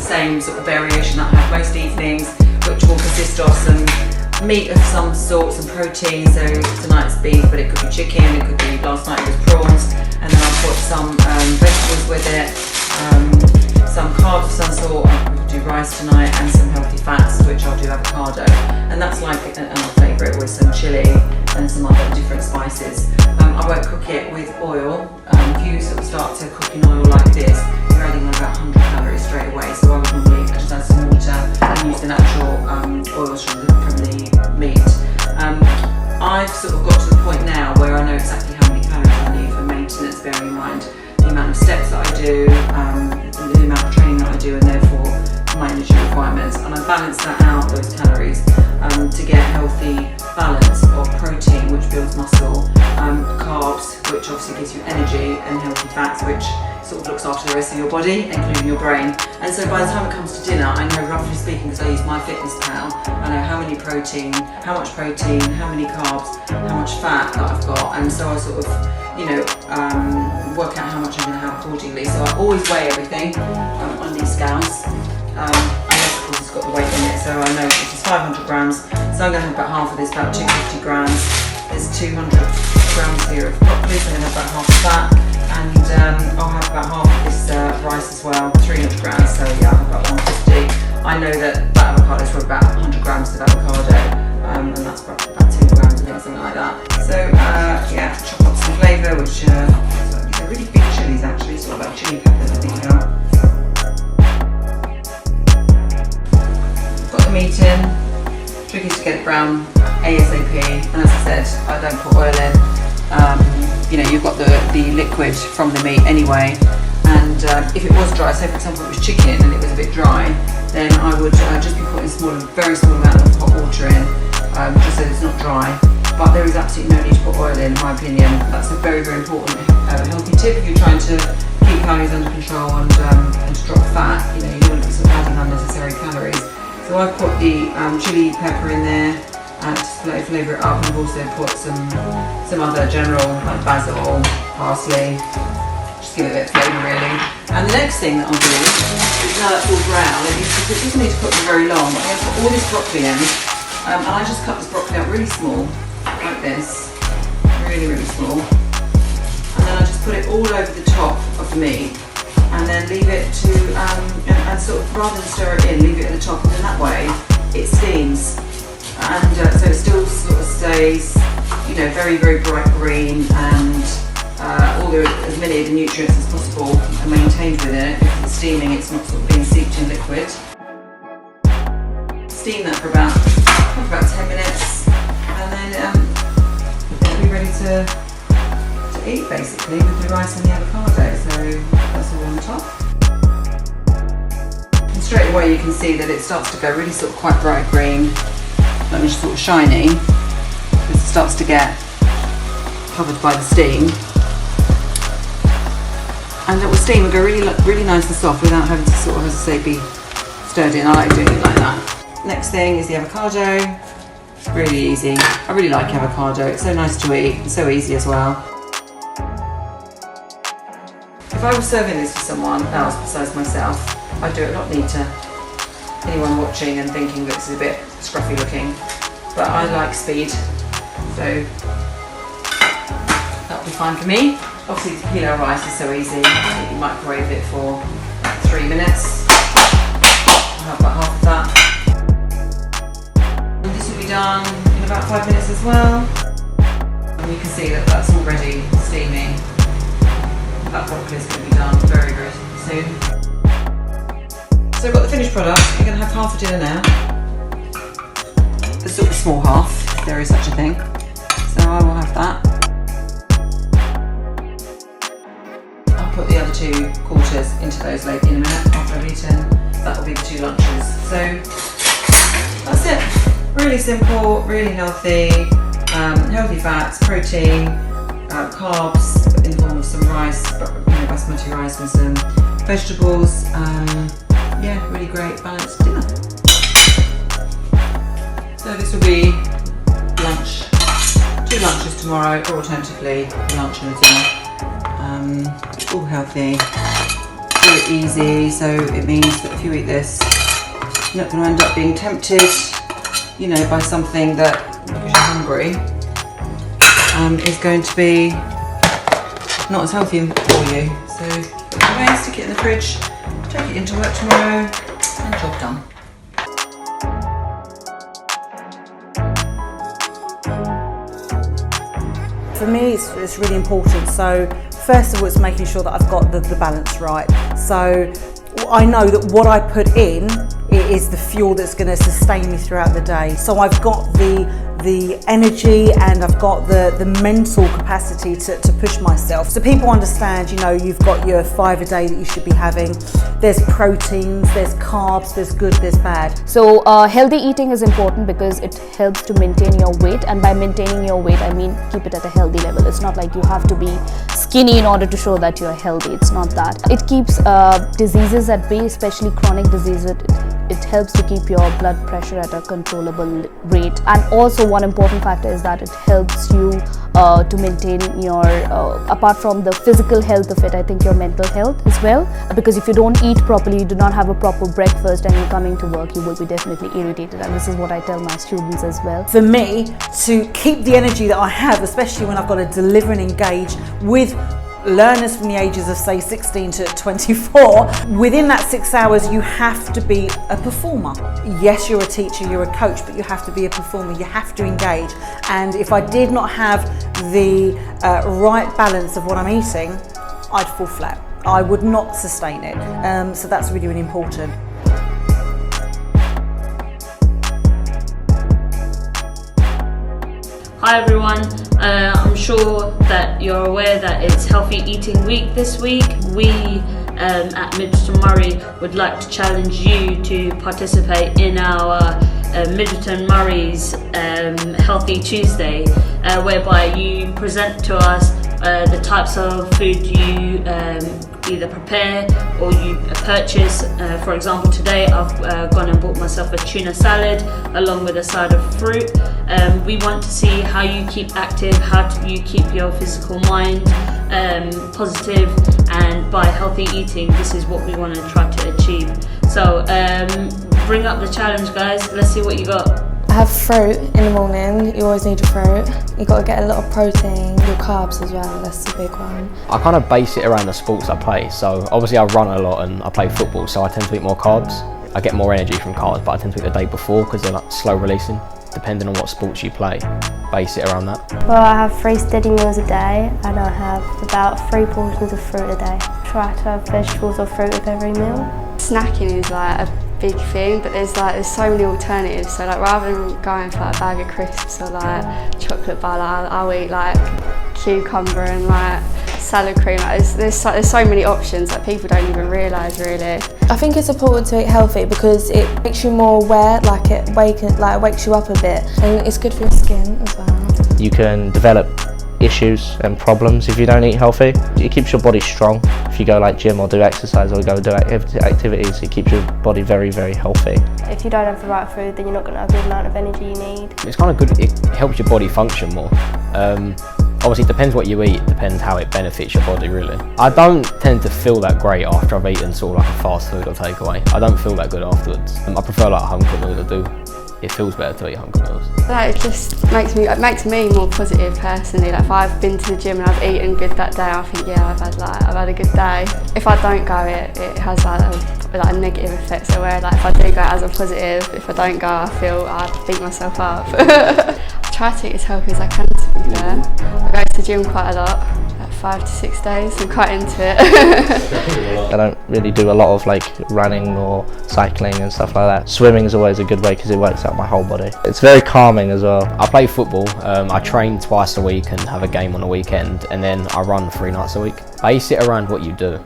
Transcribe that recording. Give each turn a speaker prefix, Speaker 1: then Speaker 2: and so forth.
Speaker 1: same sort of variation that I have most evenings, which will consist of some meat of some sort, some protein. So tonight's beef, but it could be chicken, it could be, last night it was prawns, and then I'll put some vegetables with it, some carbs of some sort. I'll do rice tonight, and some healthy fats, which I'll do avocado, and that's like another favourite with some chilli and some other different spices. I won't cook it with oil. If you sort of start to cook in oil like this, you're adding about 100 calories straight away. So I would normally just add some water and use the natural oils from the meat. I've sort of got to the point now where I know exactly how many calories I need for maintenance, bearing in mind the amount of steps that I do, the amount of training that I do, and therefore my energy requirements. And I balance that out, those calories, to get a healthy balance of protein, which builds muscle, carbs, which obviously gives you energy, and healthy fats, which sort of looks after the rest of your body, including your brain. And so by the time it comes to dinner, I know, roughly speaking, because I use MyFitnessPal, I know how much protein, how many carbs, how much fat that I've got, and so I sort of, work out how much I'm going to have accordingly. So I always weigh everything on these scales, unless of course it's got the weight in it. So I know this is 500 grams, so I'm going to have about half of this, about 250 grams. There's 200 grams here of broccoli, so I'm going to have about half of that, and I'll have about half of this rice as well, 300 grams, so yeah, I'll have about 150. I know that avocado is probably about 100 grams of avocado, and that's about 10 grams, I think, something like that. So yeah, chop up some flavour, which they're really big chilies actually, sort of like chili peppers, I think they are. Got the meat in, tricky to get it brown ASAP, and as I said, I don't put oil in. You've got the liquid from the meat anyway, and if it was dry, say for example it was chicken and it was a bit dry, then I would just be putting a very small amount of hot water in, just so it's not dry. But there is absolutely no need to put oil in my opinion. That's a very, very important healthy tip if you're trying to keep calories under control and to drop fat. You don't want to be sort of adding unnecessary calories. So I've put the chili pepper in there to flavour it up, and I've also put some other general like basil, parsley, just give it a bit of flavour really. And the next thing that I'll do is, now that's all brown, it doesn't need to cook for very long, but I'm going to put all this broccoli in, and I just cut this broccoli out really small, like this, really, really small, and then I just put it all over the top of the meat, and then leave it to, and sort of, rather than stir it in, leave it at the top, and then that way it steams, and so it still sort of stays, very, very bright green, and as many of the nutrients as possible are maintained within it. Because it's steaming, it's not sort of being seeped in liquid. Steam that for about 10 minutes, and then it'll be ready to eat basically with the rice and the avocado. So that's all on top. And straight away you can see that it starts to go really sort of quite bright green, that means sort of shiny, because it starts to get covered by the steam. And it will steam and go really nice and soft without having to sort of, as I say, be stirred in. I like doing it like that. Next thing is the avocado. It's really easy. I really like avocado. It's so nice to eat and so easy as well. If I was serving this for someone else besides myself, I'd do it a lot neater. Anyone watching and thinking that this is a bit scruffy looking, but I like speed, so that'll be fine for me. Obviously the pilau rice is so easy, you microwave it for 3 minutes. I'll have about half of that. And this will be done in about 5 minutes as well. And you can see that that's already steaming. That broccoli is going to be done very, very soon. So I've got the finished product. I'm going to have half for dinner now. The sort of small half, if there is such a thing. So I will have that. Put the other 2 quarters into those later in a minute after I've eaten. That will be the 2 lunches. So that's it. Really simple, really healthy, healthy fats, protein, carbs in the form of some rice, basmati rice and some vegetables. Yeah, really great balanced dinner. So this will be lunch, 2 lunches tomorrow, or alternatively lunch and a dinner. All healthy, really easy, so it means that if you eat this, you're not going to end up being tempted, you know, by something that, because you're hungry, is going to be not as healthy for you. So anyway, stick it in the fridge, take it into work tomorrow, and job done.
Speaker 2: For me, it's really important. So first of all, it's making sure that I've got the balance right. So I know that what I put in, it is the fuel that's going to sustain me throughout the day. So I've got the energy and I've got the mental capacity to push myself. So people understand, you know, you've got your 5 a day that you should be having. There's proteins, there's carbs, there's good, there's bad.
Speaker 3: So healthy eating is important because it helps to maintain your weight, and by maintaining your weight I mean keep it at a healthy level. It's not like you have to be skinny in order to show that you're healthy. It's not that. It keeps diseases at bay, especially chronic diseases. It helps to keep your blood pressure at a controllable rate, and also one important factor is that it helps you to maintain your apart from the physical health of it, I think your mental health as well, because if you don't eat properly, you do not have a proper breakfast, and you're coming to work, you will be definitely irritated, and this is what I tell my students as well.
Speaker 2: For me, to keep the energy that I have, especially when I've got to deliver and engage with learners from the ages of say 16 to 24, within that 6 hours you have to be a performer. Yes, you're a teacher, you're a coach, but you have to be a performer, you have to engage. And if I did not have the right balance of what I'm eating, I'd fall flat. I would not sustain it. So that's really, really important.
Speaker 4: Hi everyone, I'm sure that you're aware that it's Healthy Eating Week this week. We at Middleton Murray would like to challenge you to participate in our Middleton Murray's Healthy Tuesday, whereby you present to us the types of food you either prepare or you purchase. For example, today I've gone and bought myself a tuna salad along with a side of fruit. We want to see how you keep active, how you keep your physical mind positive, and by healthy eating, this is what we want to try to achieve. So bring up the challenge, guys. Let's see what you got.
Speaker 5: I have fruit in the morning. You always need your fruit. You've got to get a lot of protein, your carbs as well, that's the big one.
Speaker 6: I kind of base it around the sports I play. So obviously I run a lot and I play football, so I tend to eat more carbs. I get more energy from carbs, but I tend to eat the day before because they're like slow releasing, depending on what sports you play. Base it around that.
Speaker 7: Well, I have 3 steady meals a day and I have about 3 portions of fruit a day. Try to have vegetables or fruit with every meal.
Speaker 8: Snacking is like a big thing, but there's so many alternatives. So like rather than going for like a bag of crisps or like chocolate bar, like, I'll eat like cucumber and like salad cream. Like, there's so many options that people don't even realise really.
Speaker 5: I think it's important to eat healthy because it makes you more aware, like it wakes you up a bit, and it's good for your skin as well.
Speaker 9: You can develop issues and problems if you don't eat healthy. It keeps your body strong. If you go like gym or do exercise or go do activities, it keeps your body very, very healthy.
Speaker 7: If you don't have the right food, then you're not going to have the amount of energy you need.
Speaker 6: It's kind of good, it helps your body function more. Obviously it depends what you eat, it depends how it benefits your body really. I don't tend to feel that great after I've eaten sort of like a fast food or takeaway. I don't feel that good afterwards. I prefer like home cooked meals. I do. It feels better to eat home cooked meals.
Speaker 8: Like, it just makes me more positive personally. Like if I've been to the gym and I've eaten good that day, I think yeah, I've had a good day. If I don't go, it has like a negative effect. So where like if I do go, it has a positive. If I don't go, I beat myself up. I try to eat as healthy as I can, to be fair. I go to the gym quite a lot, like 5 to 6 days. I'm quite into it.
Speaker 9: I don't really do a lot of like running or cycling and stuff like that. Swimming is always a good way because it works out my whole body. It's very calming as well.
Speaker 6: I play football, I train twice a week and have a game on a weekend, and then I run 3 nights a week. Base it around what you do.